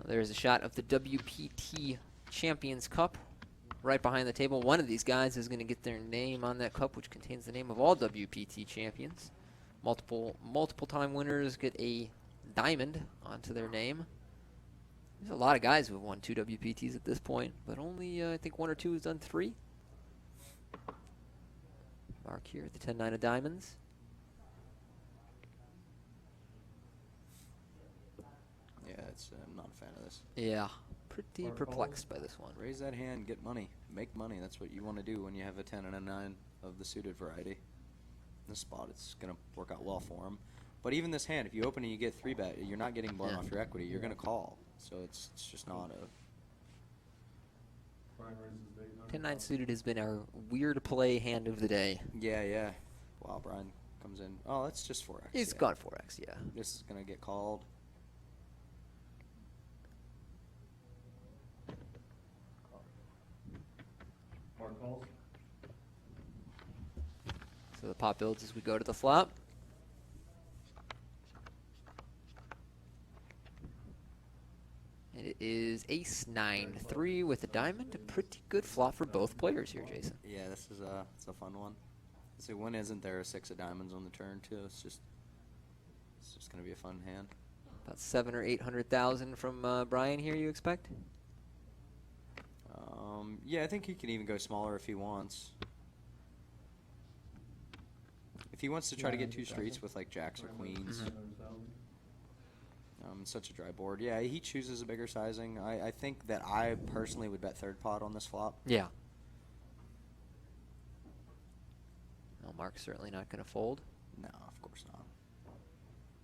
There's a shot of the WPT Champions Cup right behind the table. One of these guys is going to get their name on that cup, which contains the name of all WPT champions. Multiple time winners get a diamond onto their name. There's a lot of guys who have won 2 WPTs at this point, but only I think 1 or 2 has done 3. Mark here at the 10-9 of diamonds. Yeah, I'm not a fan of this. Yeah, pretty perplexed by this one. Raise that hand, get money, make money. That's what you want to do when you have a 10 and a 9 of the suited variety. In this spot, it's going to work out well for him. But even this hand, if you open and you get 3-bet, you're not getting blown off your equity. You're going to call. So it's just not a... 10-9 suited has been our weird play hand of the day. Yeah. Wow, Brian comes in. Oh, that's just 4x. He's gone 4x, yeah. This is going to get called. So the pot builds as we go to the flop. And it is ace 9-3 with a diamond. A pretty good flop for both players here, Jason. Yeah, this is it's a fun one. So when isn't there a 6 of diamonds on the turn too? It's just going to be a fun hand. About 700,000 or 800,000 from Brian here, you expect? Yeah, I think he can even go smaller if he wants. If he wants to try to get 2 streets with like jacks or queens. Such a dry board. Yeah, he chooses a bigger sizing. I think that I personally would bet third pot on this flop. Yeah. Well, Mark's certainly not going to fold. No, of course not.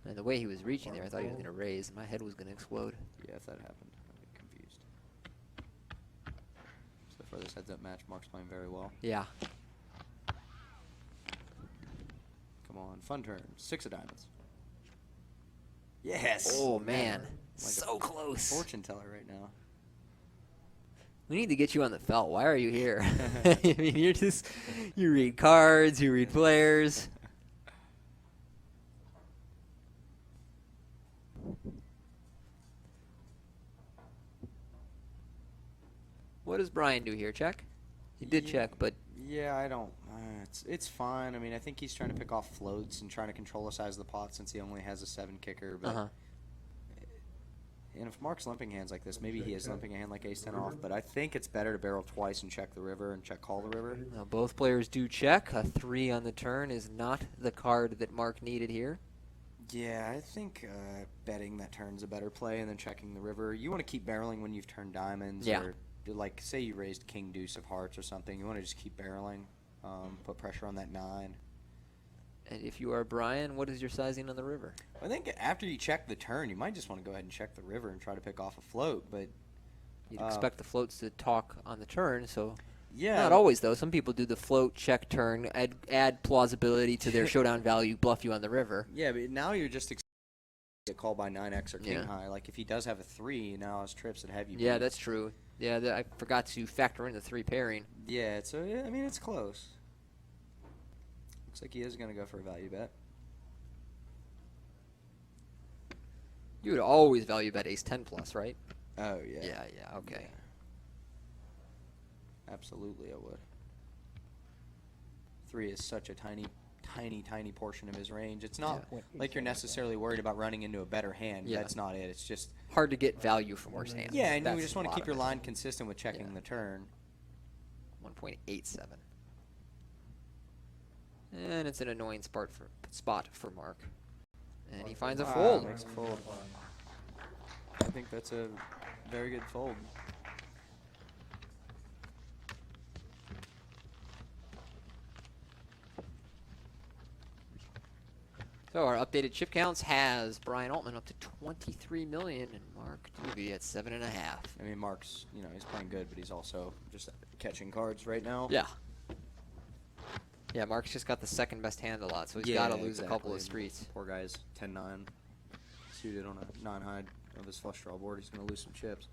And the way he was reaching there, I thought he was going to raise. My head was going to explode. Yeah, if that happened, I'd be confused. So for this heads-up match, Mark's playing very well. Yeah. Come on, fun turn. 6 of diamonds. Yes. Oh, man. Like so close. Fortune teller right now. We need to get you on the felt. Why are you here? I mean, you read cards, you read players. What does Brian do here? Check? He did check, but... Yeah, I don't... it's fine. I mean, I think he's trying to pick off floats and trying to control the size of the pot since he only has a 7 kicker. But and if Mark's limping hands like this, maybe he is limping a hand like ace-10 off. But I think it's better to barrel twice and check the river and check call the river. Now, both players do check. A 3 on the turn is not the card that Mark needed here. Yeah, I think betting that turn's a better play and then checking the river. You want to keep barreling when you've turned diamonds. Yeah. Or, like, say you raised king deuce of hearts or something. You want to just keep barreling, put pressure on that 9. And if you are Brian, what is your sizing on the river? I think after you check the turn, you might just want to go ahead and check the river and try to pick off a float. But you'd expect the floats to talk on the turn, so yeah, not always though. Some people do the float, check turn, add plausibility to their showdown value, bluff you on the river. Yeah, but now you're just get called by 9x or king high. Like if he does have a 3, now his trips would have you. Yeah, that's true. Yeah, I forgot to factor in the 3 pairing. Yeah, so yeah, I mean it's close. Looks like he is going to go for a value bet. You would always value bet ace-10 plus, right? Oh, yeah. Yeah, okay. Yeah. Absolutely, I would. 3 is such a tiny portion of his range. It's not like you're necessarily worried about running into a better hand. Yeah. That's not it. It's just hard to get value from worse hands. Yeah, and you just want to keep your line consistent with checking the turn. 1.87. And it's an annoying spot for Mark. And he finds a fold. Makes a fold. I think that's a very good fold. So our updated chip counts has Brian Altman up to 23 million and Mark Dube at 7.5. I mean, Mark's, he's playing good, but he's also just catching cards right now. Yeah. Yeah, Mark's just got the second best hand a lot, so he's got to lose a couple of streets. Poor guy's 10-9 suited on a 9-high of his flush draw board. He's going to lose some chips.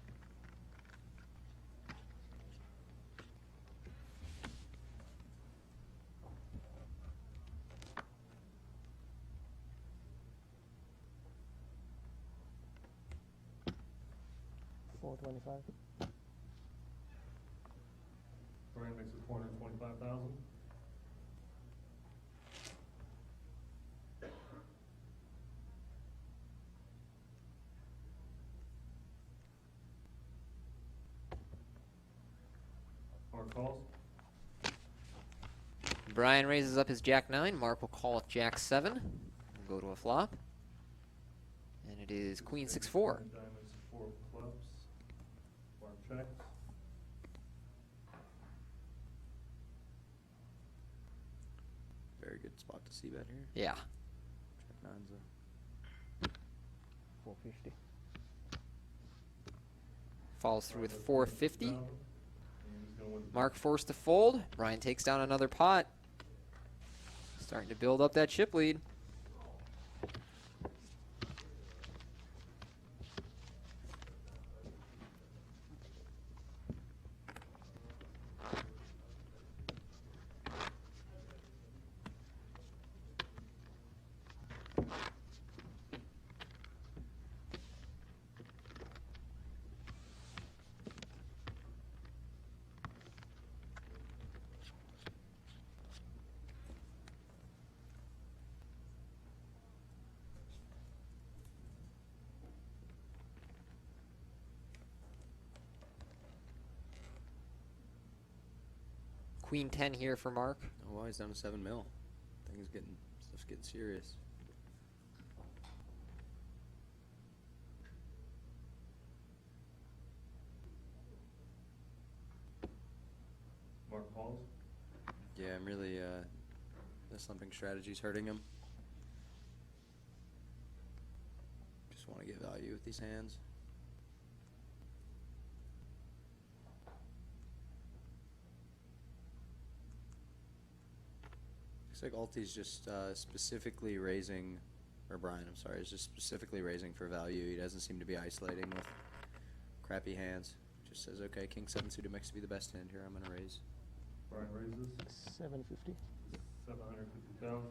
425. Brian makes it 425,000. Mark calls. Brian raises up his Jack 9. Mark will call with Jack 7. And go to a flop. And it is Queen 6-4. Diamonds, 4 of clubs. Mark checks. Very good spot to see bet here. Yeah. Check nine's a 450. Follows through with 450. And he's gonna win. Mark forced to fold. Brian takes down another pot. Starting to build up that chip lead. Queen 10 here for Mark. Oh, wow, he's down to 7 mil. Stuff's getting serious. Mark calls. Yeah, I'm really, the slumping strategy's hurting him. Just want to get value with these hands. Looks like Alti's just specifically raising, or Brian, I'm sorry, is just specifically raising for value. He doesn't seem to be isolating with crappy hands. Just says, okay, King 7 suited makes to be the best hand here. I'm going to raise. Brian raises 750. 750,000.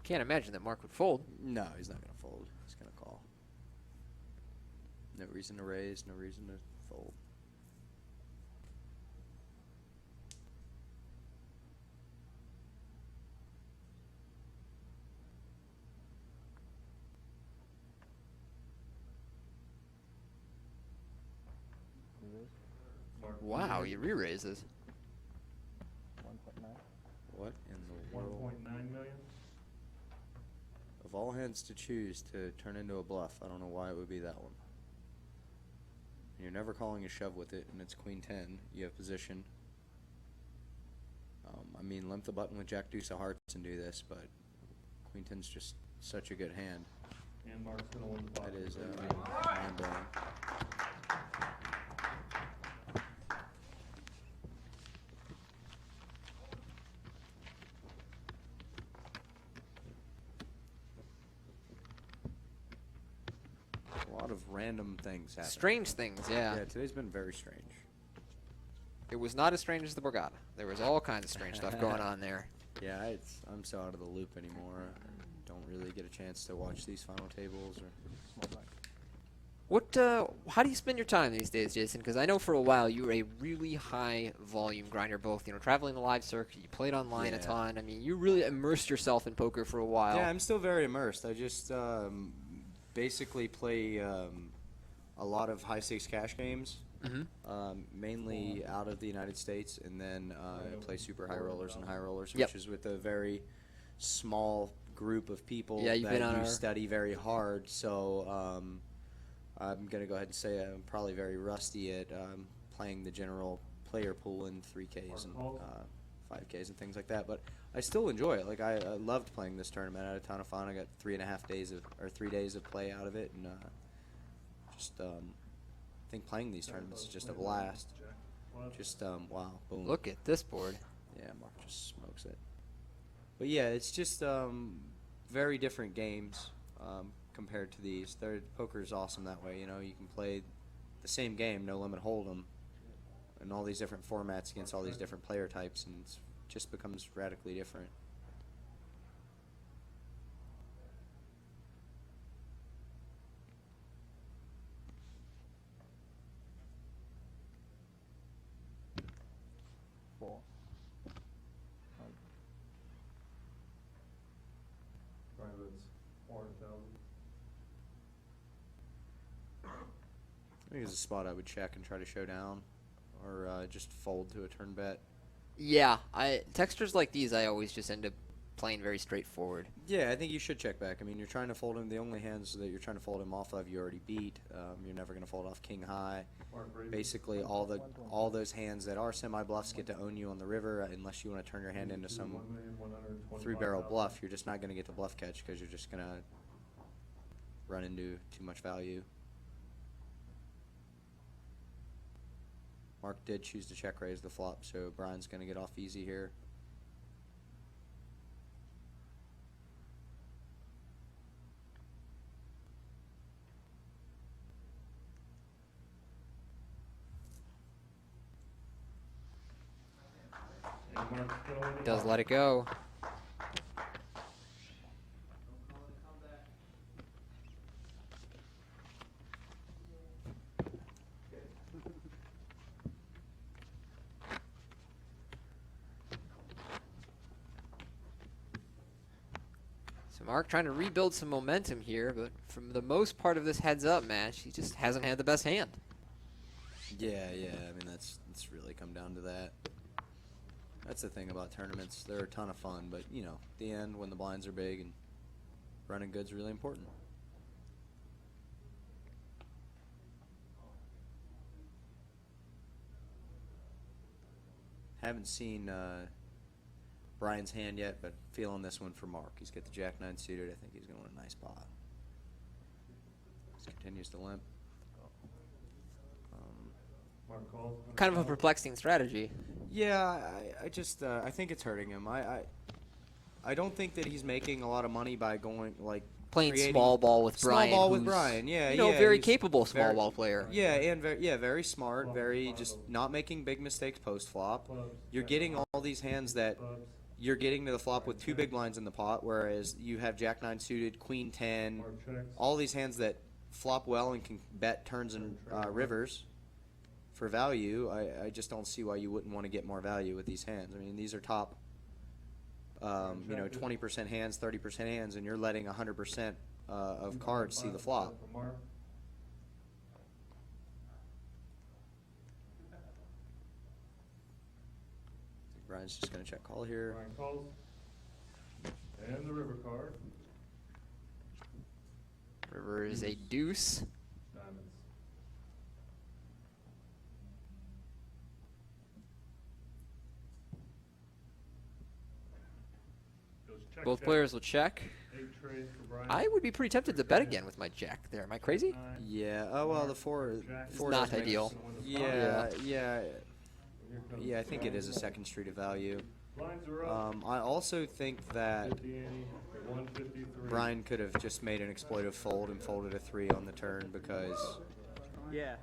Can't imagine that Mark would fold. No, he's not going to fold. He's going to call. No reason to raise, no reason to fold. Mark Wow, he re-raises. 1.9. What in the world? 1.9 million. Of all hands to choose to turn into a bluff, I don't know why it would be that one. And you're never calling a shove with it, and it's Queen 10. You have position. I mean, limp the button with Jack Deuce of Hearts and do this, but Queen 10's just such a good hand. And Mark's gonna win the pot. That is mind-blowing. A lot of random things happening. Strange things, yeah. Yeah, today's been very strange. It was not as strange as the Borgata. There was all kinds of strange stuff going on there. Yeah, I'm so out of the loop anymore. I don't really get a chance to watch these final tables. Or What? How do you spend your time these days, Jason? Because I know for a while you were a really high volume grinder, both traveling the live circuit, you played online a Yeah. ton. I mean, you really immersed yourself in poker for a while. Yeah, I'm still very immersed. I just basically play a lot of high stakes cash games, mainly out of the United States, and then play super high rollers and high rollers, Yep. which is with a very small group of people Yeah, you've been on that you our- study very hard. So I'm going to go ahead and say I'm probably very rusty at playing the general player pool in 3Ks and 5Ks and things like that. But I still enjoy it. Like I loved playing this tournament. I had a ton of fun. I got 3 days of play out of it, and I think playing these tournaments is just a blast. Just wow, boom. Look at this board. Yeah, Mark just smokes it. But yeah, it's just very different games compared to these. Poker is awesome that way. You can play the same game, no limit hold'em, in all these different formats against all these different player types, and it just becomes radically different. Four. Private's 400,000. I think it's a spot I would check and try to show down, or just fold to a turn bet. Yeah, textures like these, I always just end up playing very straightforward. Yeah, I think you should check back. I mean, you're trying to fold him. The only hands that you're trying to fold him off of, you already beat. You're never going to fold off king high. Mark Brady. Basically, all those hands that are semi bluffs get to own you on the river, unless you want to turn your hand into some 3-barrel bluff. You're just not going to get the bluff catch because you're just going to run into too much value. Mark did choose to check raise the flop, so Brian's going to get off easy here. And Mark's going to Does call. let it go. So Mark trying to rebuild some momentum here, but from the most part of this heads-up match, he just hasn't had the best hand. Yeah. I mean, it's really come down to that. That's the thing about tournaments. They're a ton of fun, but, you know, at the end, when the blinds are big and running good's really important. Haven't seen Brian's hand yet, but feeling this one for Mark. He's got the Jack-9 suited. I think he's going to win a nice pot. Just continues to limp. Mark calls. Kind of a perplexing strategy. Yeah, I just I think it's hurting him. I don't think that he's making a lot of money by going like Playing creating small ball with Brian. Small ball with who's, Brian, yeah, you know, yeah, very he's capable small very- ball player. Yeah, and very smart, very just not making big mistakes post flop. You're getting all these hands that Clubs. you're getting to the flop with 2 big blinds in the pot, whereas you have Jack-9 suited, Queen 10, Mark checks. all these hands that flop well and can bet turns and rivers for value. I just don't see why you wouldn't want to get more value with these hands. I mean, these are top, 20% hands, 30% hands, and you're letting 100% of cards see the flop. For Mark. Brian's just going to check call here. Brian calls. And the river card. River is a deuce. Diamonds. Goes check, Both check. players will check. 8 trade for Brian. I would be pretty tempted to bet again with my jack there. Am I crazy? 9. Yeah. Oh well, the four. It's Four not does make- ideal. Yeah. Here comes Yeah. I think it Brian. is a second street of value. Blinds are up. I also think that 50 ante, 153. Brian could have just made an exploitive fold and folded a 3 on the turn because Yeah.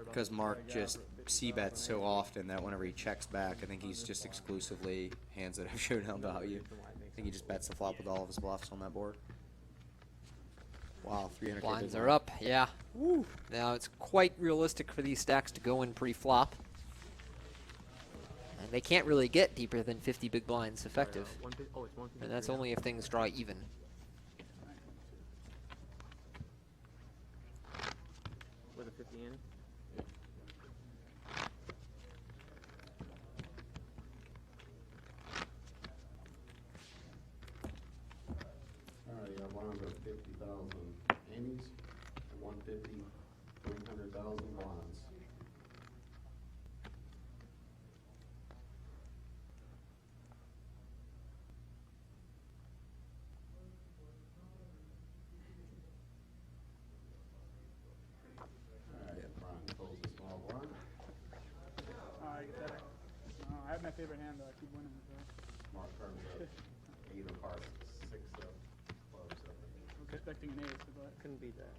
because Mark just c-bets so often that whenever he checks back, I think he's just exclusively hands that have showdown value. I think he just bets the flop with all of his bluffs on that board. Wow, 300. Blinds are up, yeah. Woo. Now it's quite realistic for these stacks to go in pre-flop. And they can't really get deeper than 50 big blinds effective. And that's only if things draw even. With a 50 in. Alright, you got 150,000 Amy's, 150, 300,000 bonds. Alright, Brian pulls a small blind. I get that. I have my favorite hand, though. I keep winning. So. Mark turns up 8 of hearts, 6 of clubs. I think. I was expecting an ace, but Couldn't beat that.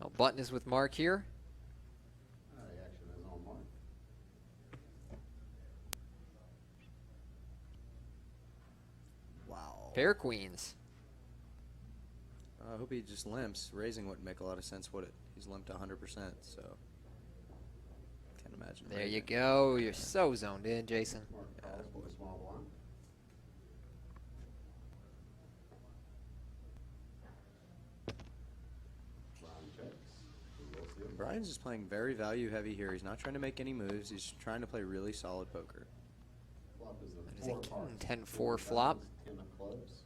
Now button is with Mark here. The action is on mark. Wow. Pair queens. I hope he just limps. Raising wouldn't make a lot of sense, would it? He's limped 100%, so can't imagine. There you raising. go. You're so zoned in, Jason. Mark calls with a small blind. Brian checks. We will see him. Brian's just playing very value heavy here. He's not trying to make any moves. He's trying to play really solid poker. Flop is the That is a 4 king cards. 10-4 flop. 10 of clubs.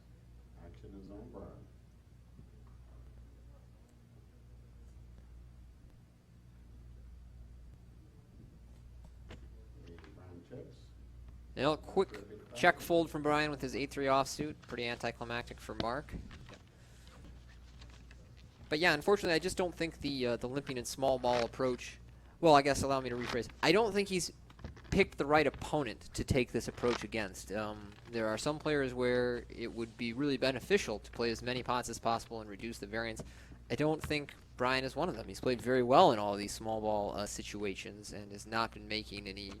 Action is on Brian. Brian checks. Now, quick check fold from Brian with his 8-3 offsuit. Pretty anticlimactic for Mark. But yeah, unfortunately, I just don't think the limping and small ball approach. Well, I guess allow me to rephrase. I don't think he's picked the right opponent to take this approach against. There are some players where it would be really beneficial to play as many pots as possible and reduce the variance. I don't think Brian is one of them. He's played very well in all these small ball situations and has not been making any,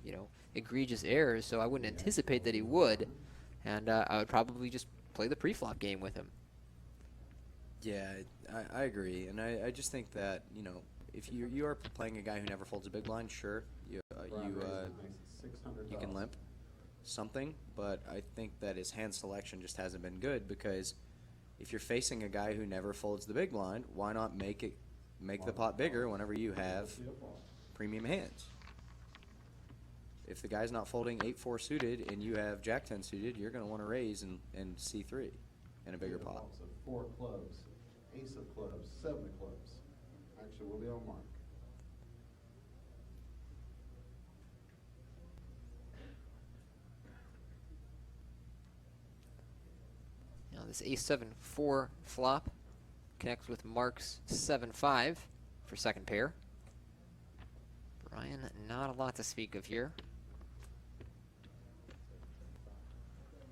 egregious errors. So I wouldn't anticipate that he would, and I would probably just play the pre-flop game with him. Yeah, I agree, and I just think that if you are playing a guy who never folds a big blind, sure, Brian raises, makes it 600. you can limp something, but I think that his hand selection just hasn't been good because if you're facing a guy who never folds the big blind, why not make the pot bigger whenever you have premium hands? If the guy's not folding 8-4 suited and you have Jack-10 suited, you're going to want to raise and C3 in a bigger pot. 4 clubs, ace of clubs, 7 of clubs. Action will be on mark. Now this A7-4 flop connects with Mark's 7-5 for second pair. Brian, not a lot to speak of here.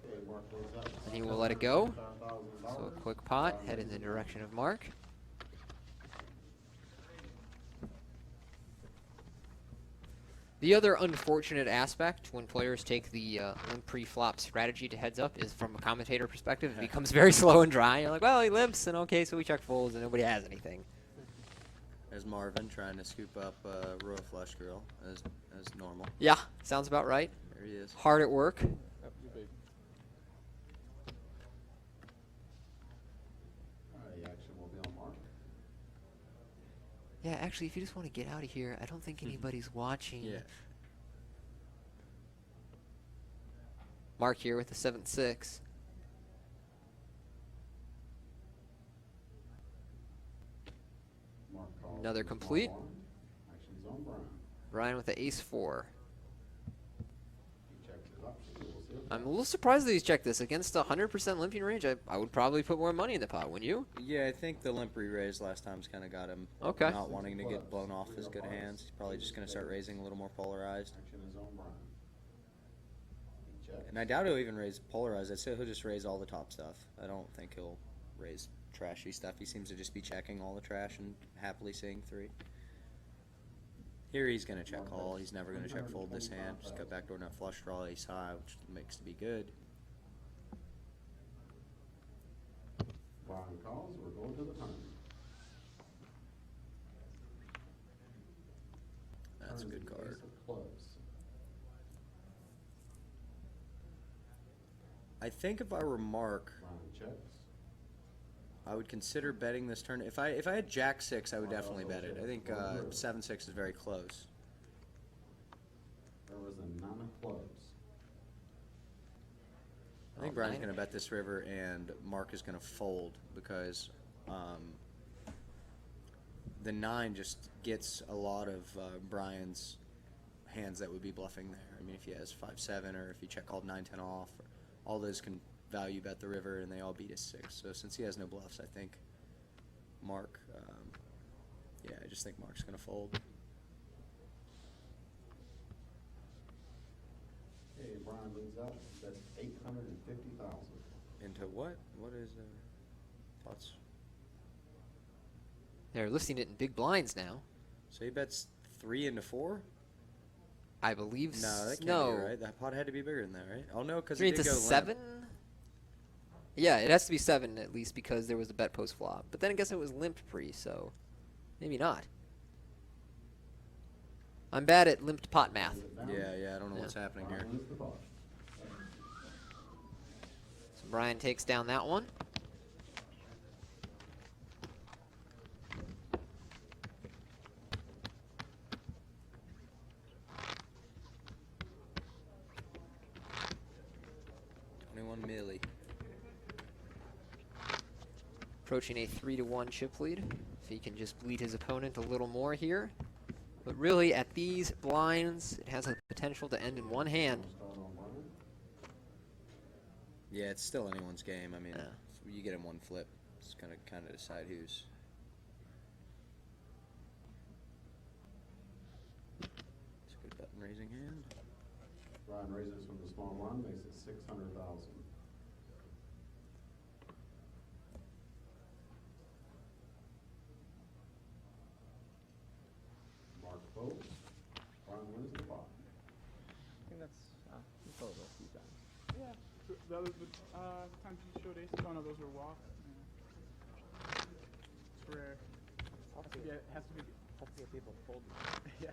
Okay, Mark goes up. And he will let it go. $5,000. So a quick pot, head in the direction of Mark. The other unfortunate aspect when players take the limp pre-flop strategy to heads up is from a commentator perspective, it becomes very slow and dry. You're like, well, he limps, and okay, so we check folds, and nobody has anything. There's Marvin trying to scoop up royal flush girl as normal. Yeah, sounds about right. There he is. Hard at work. The action will be on mark. Yeah, actually, if you just want to get out of here, I don't think anybody's watching. Yeah. Mark here with the 7-6. Mark calls Another with a small complete. blind. Action's on Brian. Brian with the ace-4. He checks his option. We will see him. I'm a little surprised that he's checked this. Against a 100% limping range, I would probably put more money in the pot, wouldn't you? Yeah, I think the limp re-raise last time's kind of got him Okay. not wanting to get blown off his good hands. He's probably just going to start raising a little more polarized. Action is on Brian. He checks. And I doubt he'll even raise polarized. I'd say he'll just raise all the top stuff. I don't think he'll raise trashy stuff. He seems to just be checking all the trash and happily seeing 3. Here he's going to check call. He's never going to check fold this hand. Just cut backdoor nut flush draw ace high, which makes to be good. Brian calls. We're going to the turn. That's a good Turns the card. ace of clubs. I think if I were Mark, Brian checks. I would consider betting this turn. If I had Jack 6, I would definitely bet it. I think 7-6 is very close. There was a 9 of clubs. I think Brian's going to bet this river, and Mark is going to fold because the 9 just gets a lot of Brian's hands that would be bluffing there. I mean, if he has 5-7 or if he check called 9-10 off, all those can value bet the river, and they all beat his 6. So since he has no bluffs, I think Mark, I just think Mark's going to fold. Okay, Brian leads up. That's 850,000. Into what? What is thoughts? They're listing it in big blinds now. So he bets 3 into 4? I believe No, that can't no. be right. That pot had to be bigger than that, right? Oh, no, because 3 he did into go limp. 7? Yeah, it has to be 7 at least because there was a bet post flop. But then I guess it was limped pre, so maybe not. I'm bad at limped pot math. Yeah, I don't know what's happening here. So Brian takes down that one. Millie. Approaching a 3-1 chip lead. If he can just bleed his opponent a little more here. But really, at these blinds, it has the potential to end in one hand. Yeah, it's still anyone's game. I mean, Yeah. if you get him one flip, it's gonna kind of decide who's. It's a good button raising hand. Brian raises from the small blind, makes it 600,000. Mark votes. Brian wins the pot. I think that's we told it a few times. Yeah. The other times you showed aces, oh no, those were walks. Yeah. It's rare. It has to be. Tough to get people folded. Yeah.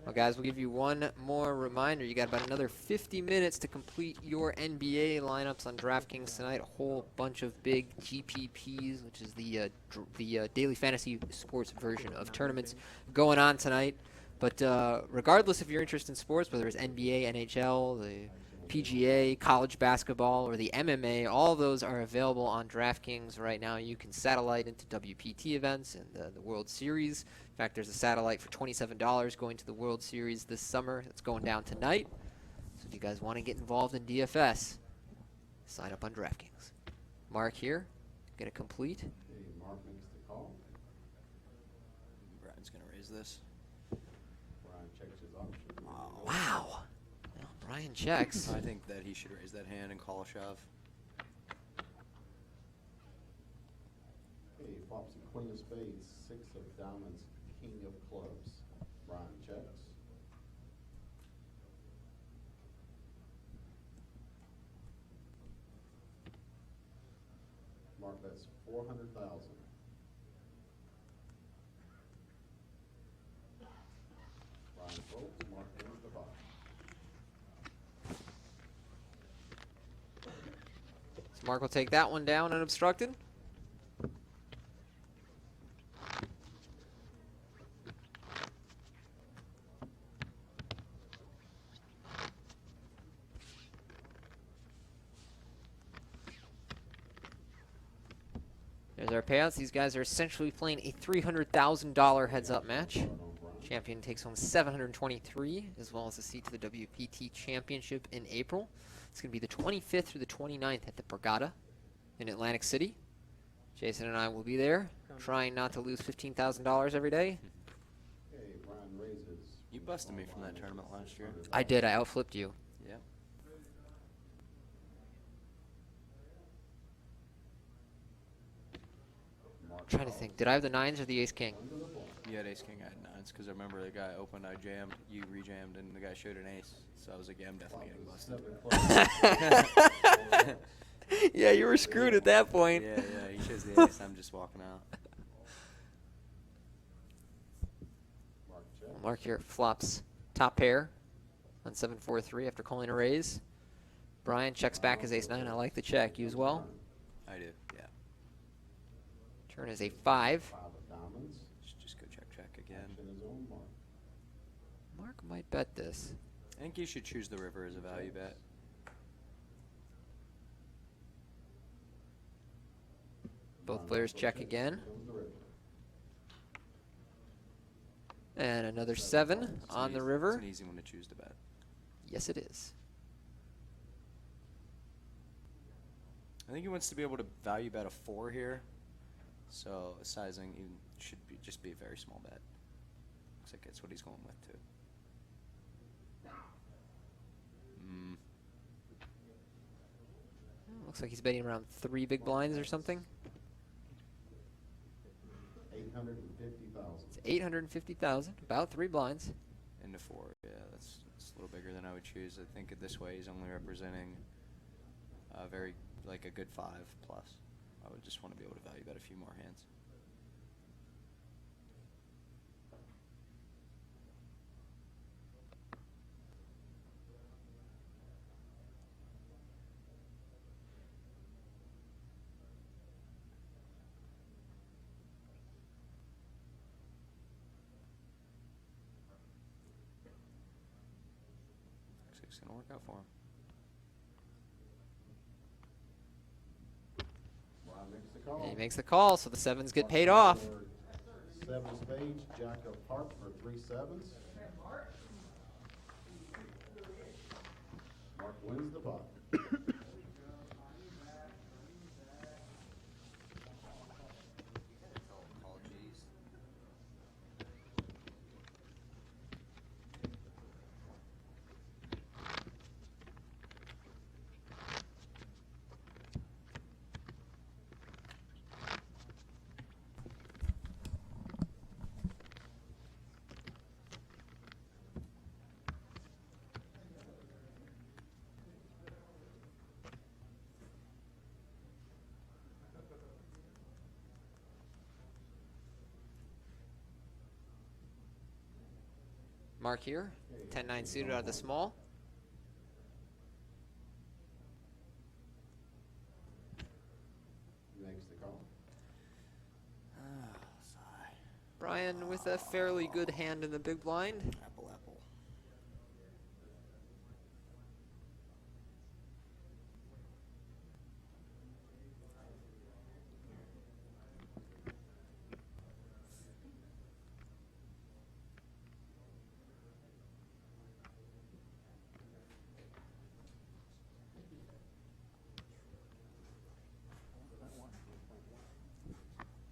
Well, guys, we'll give you one more reminder. You got about another 50 minutes to complete your NBA lineups on DraftKings tonight. A whole bunch of big GPPs, which is the daily fantasy sports version of tournaments going on tonight. But regardless of your interest in sports, whether it's NBA, NHL, the PGA, college basketball, or the MMA, all of those are available on DraftKings right now. You can satellite into WPT events and the World Series. In fact, there's a satellite for $27 going to the World Series this summer. That's going down tonight. So if you guys want to get involved in DFS, sign up on DraftKings. Mark here, going to complete. Okay, Mark makes the call. Brian's gonna raise this. Brian checks his option. Wow. Well, Brian checks. I think that he should raise that hand and call a shove. Okay, he flops a queen of spades, 6 of diamonds, king of clubs. Brian checks. Mark, that's 400,000. Brian votes. Mark wins the pot. So Mark will take that one down unobstructed. There's our payouts. These guys are essentially playing a $300,000 heads-up match. Champion takes home $723, as well as a seat to the WPT Championship in April. It's going to be the 25th through the 29th at the Borgata in Atlantic City. Jason and I will be there, trying not to lose $15,000 every day. Okay, Brian raises. You busted me from that tournament last year. I did. I outflipped you. Yeah. Trying to think. Did I have the 9s or the ace-king? You had ace king, I had nines, because I remember the guy opened, I jammed, you rejammed, and the guy showed an ace. So I was like, yeah, I'm definitely getting busted. Yeah, you were screwed at that point. Yeah, he shows the ace, I'm just walking out. Well, Mark here flops top pair on 7-4-3 after calling a raise. Brian checks back his ace-9. I like the check. You as well? I do, yeah. Turn is a 5. 5 of diamonds. Just go check again. Action is on Mark. Mark might bet this. I think you should choose the river as a value bet. Both players check again. Comes the river. And another 7 It's on the It's river. an easy one to choose to bet. Yes, it is. I think he wants to be able to value bet a 4 here. So sizing should just be a very small bet. Looks like that's what he's going with too. Looks like he's betting around 3 big blinds or something. $850,000. It's 850,000, about 3 blinds. Into 4. Yeah, that's a little bigger than I would choose. I think this way he's only representing a very, like a good 5 plus. I would just want to be able to value bet a few more hands. It's going to work out for him. Brian makes the call. And he makes the call, so the 7s get paid off. 7 spades, jack of heart for 3 7s. Mark wins the pot. Mark here, 10-9 suited out of the small. Makes the call. Brian with a fairly good hand in the big blind. Apple, apple.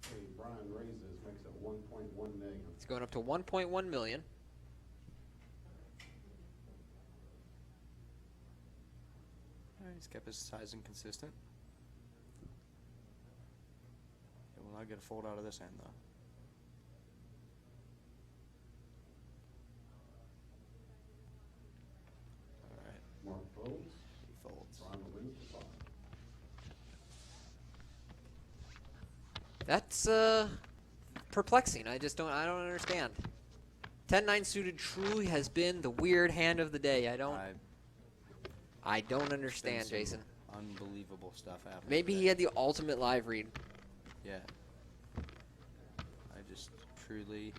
Okay, Brian raises, makes it 1.1 million. It's going up to 1.1 million. He's kept his size inconsistent. He will not get a fold out of this hand, though. All right, Mark folds. he folds. Brian wins the pot. That's perplexing. I don't understand. 10-9 suited truly has been the weird hand of the day. I don't understand, Been some Jason. Unbelievable stuff happening. Maybe he today. had the ultimate live read. Yeah. I just truly.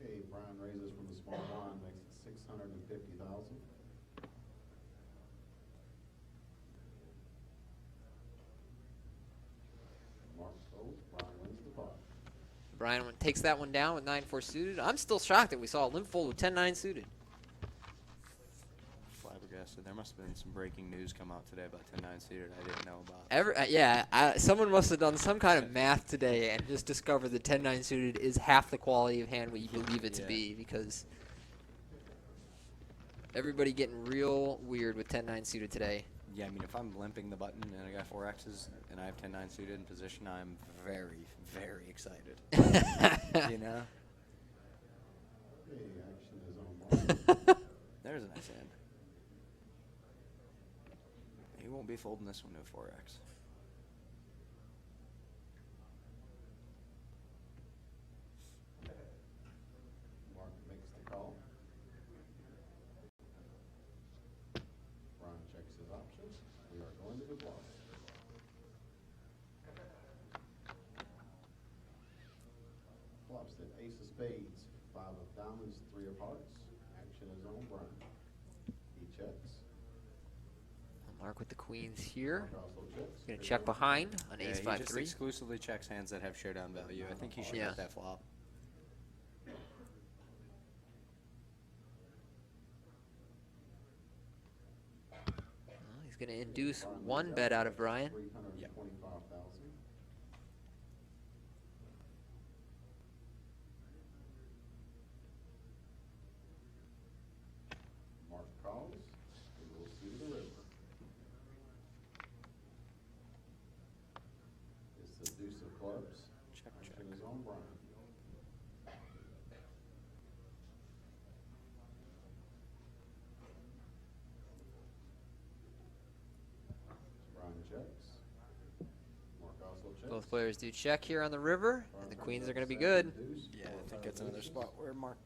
Okay, Brian raises from the small blind, makes it 650,000. Mark folds. Brian wins the pot. Brian takes that one down with 9-4 suited. I'm still shocked that we saw a limp fold with 10-9 suited. Flabbergasted. There must have been some breaking news come out today about 10-9 seated I didn't know about. Someone must have done some kind of math today and just discovered that 10-9 suited is half the quality of hand we believe it to Yeah. be, because everybody getting real weird with 10-9 suited today. Yeah, I mean, if I'm limping the button and I got 4 X's and I have 10-9 suited in position, I'm very, very excited. You know? Okay, action is on Mark. There's a nice hand. He won't be folding this one to 4X. Mark makes the call. Brian checks his options. We are going to the block. Flops that ace of spades, 5 of diamonds, 3 of hearts. Action is on Brian. He checks. Mark with the queens here. Mark also checks. Gonna check behind on Yeah, ace he 5 just 3. exclusively checks hands that have showdown value. I think he should Yeah. bet that flop. Well, he's gonna induce one bet out of Brian. 325,000. clubs. Check, check. Action is on Brian. Brian checks. Mark also checks. Both players do check here on the river, and the queens are going to be good. Yeah, I think that's another spot where Mark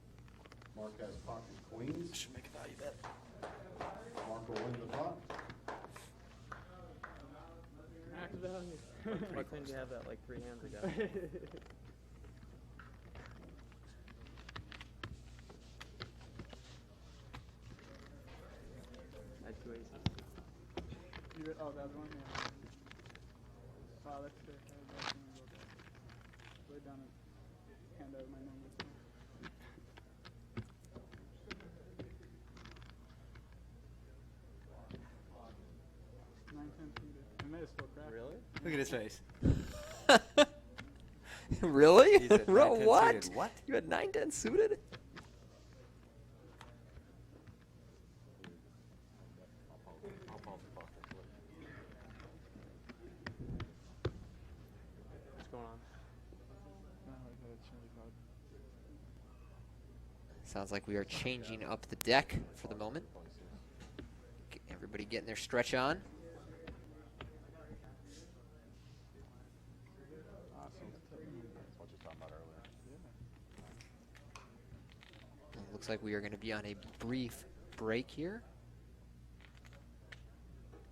Mark has pocket queens. should make a value bet. Mark will win the pot. Max value. Why couldn't you have that like 3 hands ago? I had 2 aces. Oh, that one? Yeah. Wow, that's sick. I was definitely go there. Way down and hand out my numbers. 9-10 suited. I may have still cracked. Really? Look at his face. Really? He said Bro, 9-10 what? suited. What? You had 9-10 suited? What's going on? No, I got a chili card. Sounds like we are changing up the deck for the moment. Everybody getting their stretch on. It looks like we are going to be on a brief break here.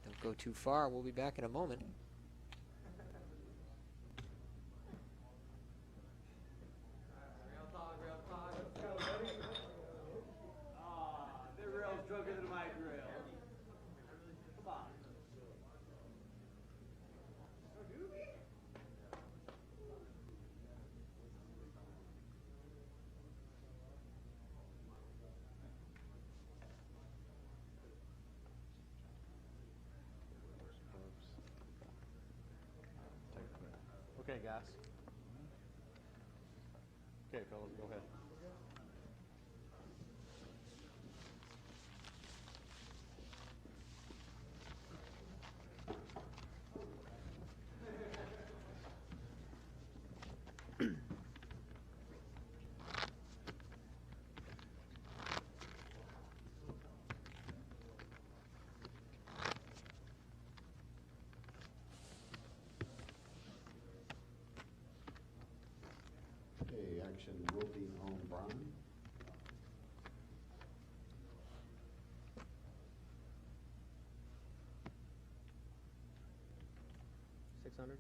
Don't go too far. We'll be back in a moment. Okay, guys. Okay, fellas, go ahead. Okay, action will be on Brian. $600.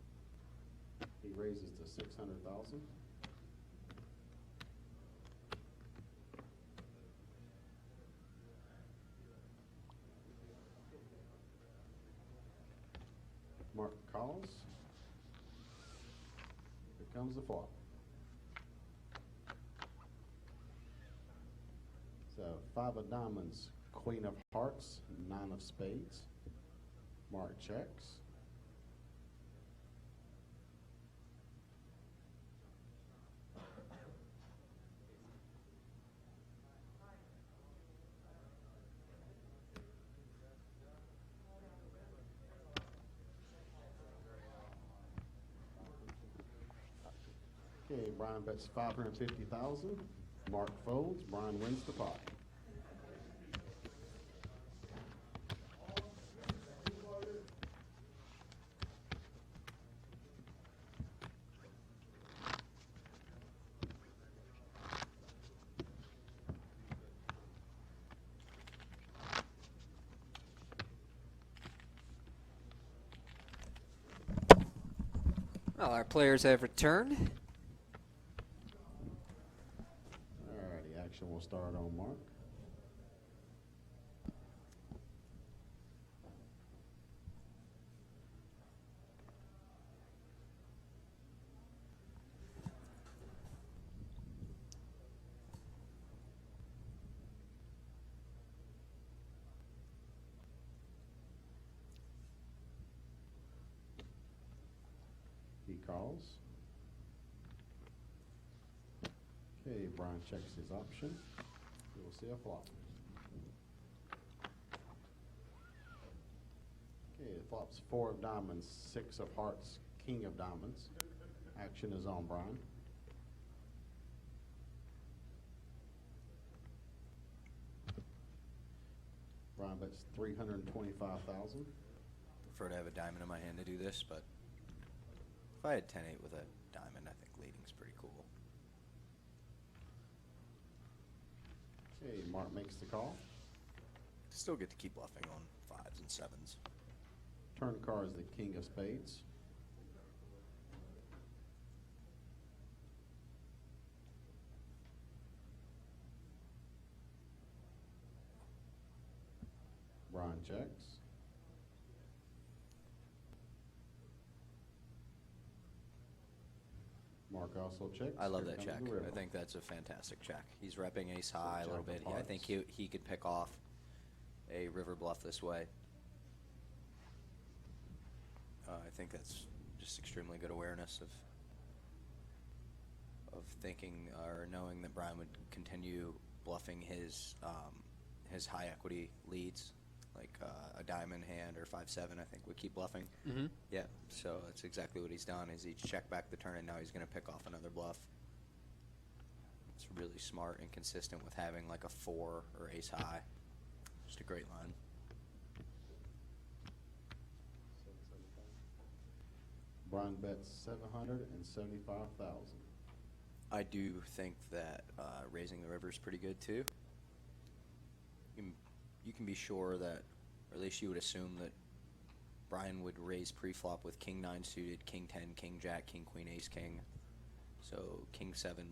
He raises to 600,000. Mark calls. Here comes the flop. So 5 of diamonds, queen of hearts, 9 of spades. Mark checks. Okay, Brian bets 550,000. Mark folds. Brian wins the pot. Well, our players have returned. Alrighty, action will start on Mark. He calls. Okay, Brian checks his option. You will see a flop. Okay, the flop's 4 of diamonds, 6 of hearts, king of diamonds. Action is on, Brian. Brian bets 325,000. Prefer to have a diamond in my hand to do this, but if I had 10-8 with a diamond, I think leading's pretty cool. Okay, Mark makes the call. Still get to keep bluffing on 5s and 7s. Turn card is the king of spades. Brian checks. Mark also checks. I love Here that comes check. the river. I think that's a fantastic check. He's repping ace high a little Jack of bit. I think hearts. he could pick off a river bluff this way. I think that's just extremely good awareness of thinking or knowing that Brian would continue bluffing his high equity leads, like a diamond hand or 5-7. I think would keep bluffing. Mm-hmm. Yeah, so that's exactly what he's done. Is he's checked back the turn and now he's going to pick off another bluff. It's really smart and consistent with having like a 4 or ace high. Just a great line. Brian bets 775,000. I do think that raising the river is pretty good too. You can be sure that, or at least you would assume that Brian would raise pre-flop with king 9 suited, king 10, king jack, king queen, ace king. So king 7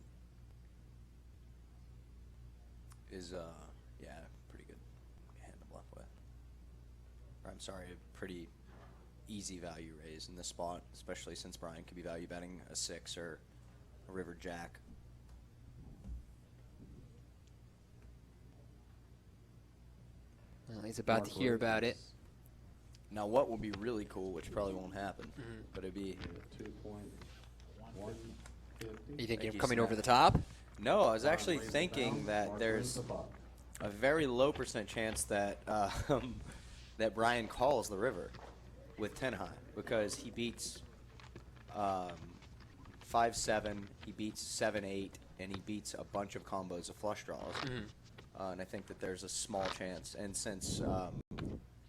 is yeah, pretty good hand to bluff with. Or, I'm sorry, a pretty easy value raise in this spot, especially since Brian could be value betting a 6 or a river jack. Well, he's about to hear about it. Now, what would be really cool, which probably won't happen, but it'd be... 2.150. You thinking of you, coming Snap. over the top? No, I was Brian actually raises thinking down, that Mark there's wins the pot. a very low % chance that that Brian calls the river with 10 high because he beats 5-7, he beats 7-8, and he beats a bunch of combos of flush draws. And I think that there's a small chance, and since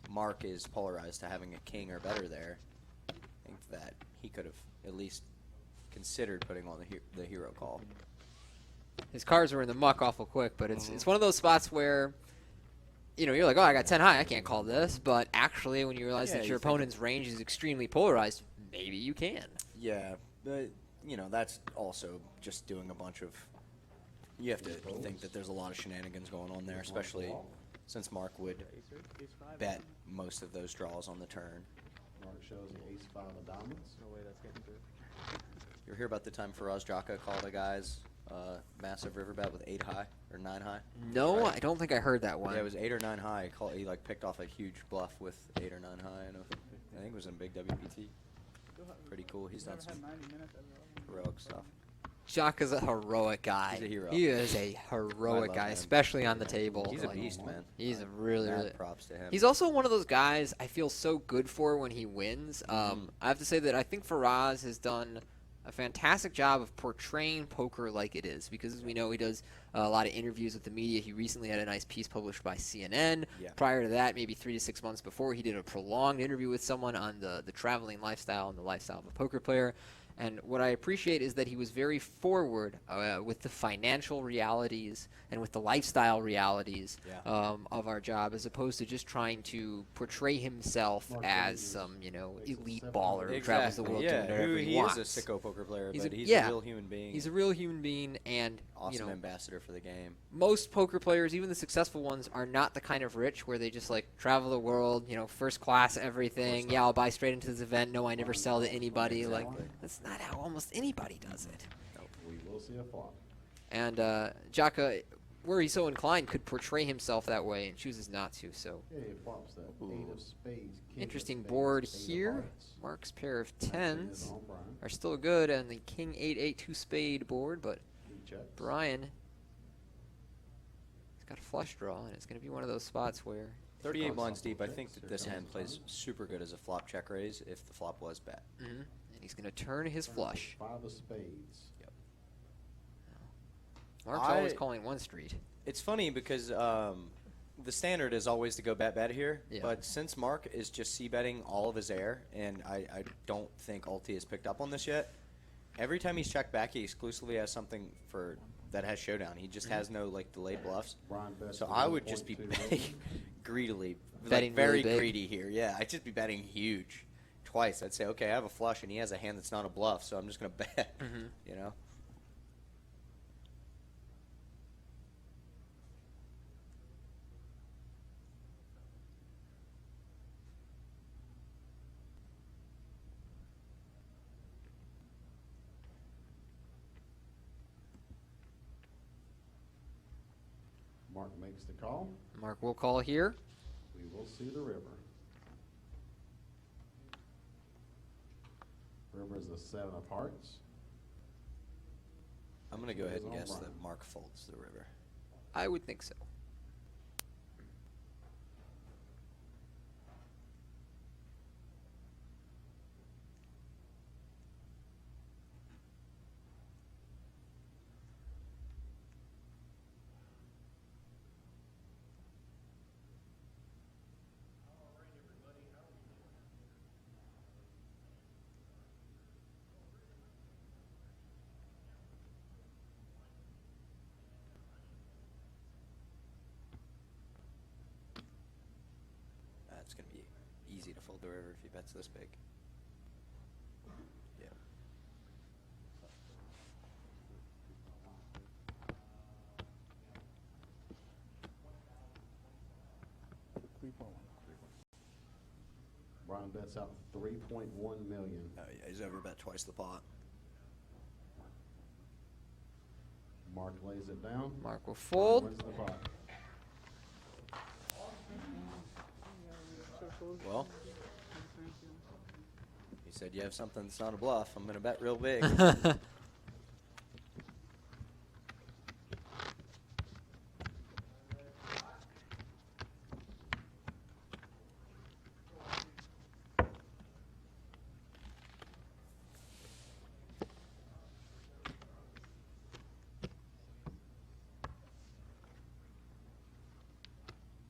Mark is polarized to having a king or better there, I think that he could have at least considered putting on the hero call. His cards were in the muck awful quick, but it's one of those spots where, you know, you're like, oh, I got 10 high, I can't call this. But actually, when you realize Yeah, that you your think opponent's range is extremely polarized, maybe you can. Yeah, but you know that's also just doing a bunch of. You have to think that there's a lot of shenanigans going on there, especially since Mark would bet most of those draws on the turn. Mark shows the ace 5 of diamonds. No way that's getting through. You hear about the time Faraz Jaka called a guy's massive river bet with 8 high or 9 high? No, Right. I don't think I heard that one. Yeah, it was 8 or 9 high. He like picked off a huge bluff with 8 or 9 high, and I think it was in big WPT. Pretty cool. He's done some heroic stuff. Jock is a heroic guy. He's a hero. He is a heroic love guy, him. especially on the table. He's a Like, beast, man. He's a really, Mad really. props to him. He's also one of those guys I feel so good for when he wins. I have to say that I think Faraz has done a fantastic job of portraying poker like it is, because as we know, he does a lot of interviews with the media. He recently had a nice piece published by CNN. Yeah. Prior to that, maybe 3 to 6 months before, he did a prolonged interview with someone on the traveling lifestyle and the lifestyle of a poker player. And what I appreciate is that he was very forward with the financial realities and with the lifestyle realities of our job, as opposed to just trying to portray himself as some, elite baller who travels the world doing whatever he wants. Is a sicko poker player, He's but a- he's yeah. a real human being. He's a real human being, and awesome ambassador for the game. most poker players, even the successful ones, are not the kind of rich where they just like travel the world, first class everything. Yeah, I'll buy straight into this event. No, I never sell to anybody. Like, that's not how almost anybody does it. We will see a flop. And Jaka, were he so inclined, could portray himself that way and chooses not to. So Okay, it flops that 8 of spades. King of interesting spades, board 8 of here. hearts. Mark's pair of Action is tens on Brian. are still good on the King 8-8 2 spade board, but He checks. Brian, he's got a flush draw, and it's going to be one of those spots where 38 blinds deep. I think that this hand plays super good as a flop check raise if the flop was bet. and And he's going to turn his flush. Five of spades. Mark's always calling one street. It's funny because the standard is always to go bet here, Yeah. but since Mark is just c-betting all of his air, and I don't think Ulti has picked up on this yet, every time he's checked back, he exclusively has something that has showdown. He just has no like delayed bluffs. Brian bets So to I would just be 1.2 betting million. greedily, Betting like very really big. greedy here. Yeah, I'd just be betting huge. Twice. I'd say, okay, I have a flush, and he has a hand that's not a bluff, so I'm just going to bet, you know? Mark makes the call. Mark will call here. We will see the river. River is the 7 of hearts. I'm going to go ahead and All guess right. that Mark folds the river. I would think so. It's going to be easy to fold the river if he bets this big. Yeah. Brian bets out 3.1 million. Oh, yeah, he's over bet twice the pot. Mark lays it down. Mark will Brian fold. wins the pot. Well, he said you have something that's not a bluff. I'm going to bet real big.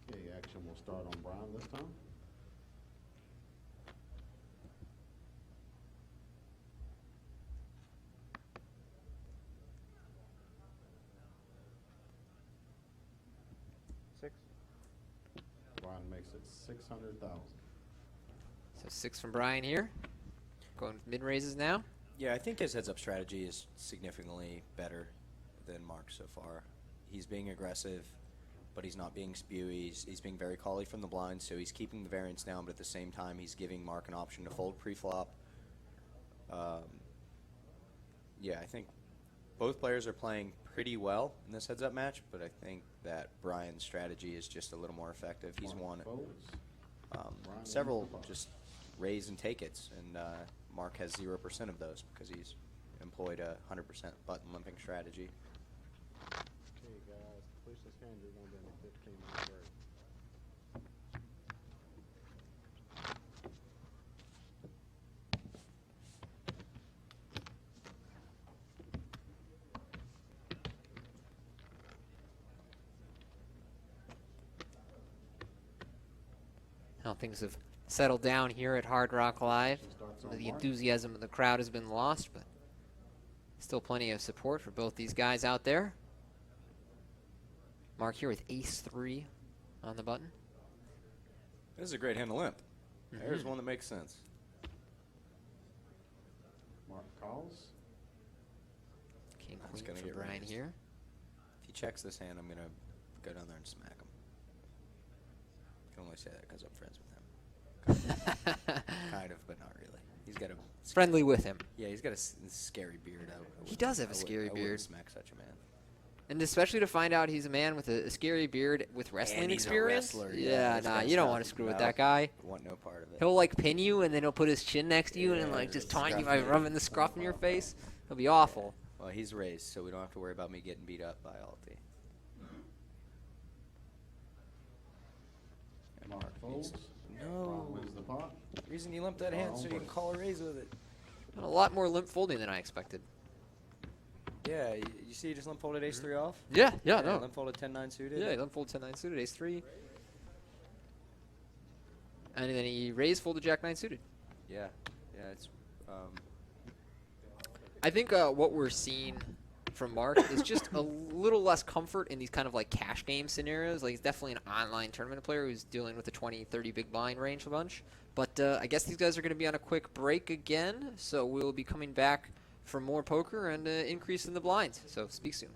Okay, action will start on Brian this time. Six. Brian makes it 600,000. So 6 from Brian here. Going with mid raises now. Yeah, I think his heads-up strategy is significantly better than Mark so far. He's being aggressive, but he's not being spewy. He's being very cally from the blind, so he's keeping the variance down, but at the same time, he's giving Mark an option to fold pre-flop. Yeah, I think both players are playing pretty well in this heads-up match, but I think that Brian's strategy is just a little more effective. He's Mark won folds. Brian several wins the pot. just raise and take it's, and Mark has 0% of those because he's employed a 100% button limping strategy. Okay, guys, push this hand. You're going to be in a 15-minute break. How things have settled down here at Hard Rock Live. Starts Some on of the Mark. enthusiasm of the crowd has been lost, but still plenty of support for both these guys out there. Mark here with ace-3 on the button. This is a great hand to limp. There's one that makes sense. Mark calls. King That's queen gonna for get Brian raised. here. If he checks this hand, I'm going to go down there and smack him. I can only say that because I'm friends with him. Kind of, but not really. He's got a Friendly with him. Yeah, he's got a scary beard. He does have a scary I beard. wouldn't smack such a man. And especially to find out he's a man with a scary beard with wrestling he's a experience. wrestler, Yeah, that's nah, gotta you don't stop want to him. screw with No. that guy. I want no part of it. He'll like pin you and then he'll put his chin next to you and Yeah, like just just taunt you scruff by you. rubbing the scruff in your face. It'll be awful. Well, he's raised, so we don't have to worry about me getting beat up by Alti. Mark folds. No. Brian wins the pot. The reason you limp that hand so you can call a raise with it. A lot more limp folding than I expected. Yeah, you see, he just limp folded ace-3 off. Yeah, no. Limp folded 10-9 suited. Yeah, he limp folded 10-9 suited, ace-3. And then he raised folded jack-9 suited. Yeah, it's. I think what we're seeing from Mark is just a little less comfort in these kind of like cash game scenarios. Like, he's definitely an online tournament player who's dealing with the 20, 30 big blind range a bunch. But I guess these guys are going to be on a quick break again, so we'll be coming back for more poker and increase in the blinds. So speak soon.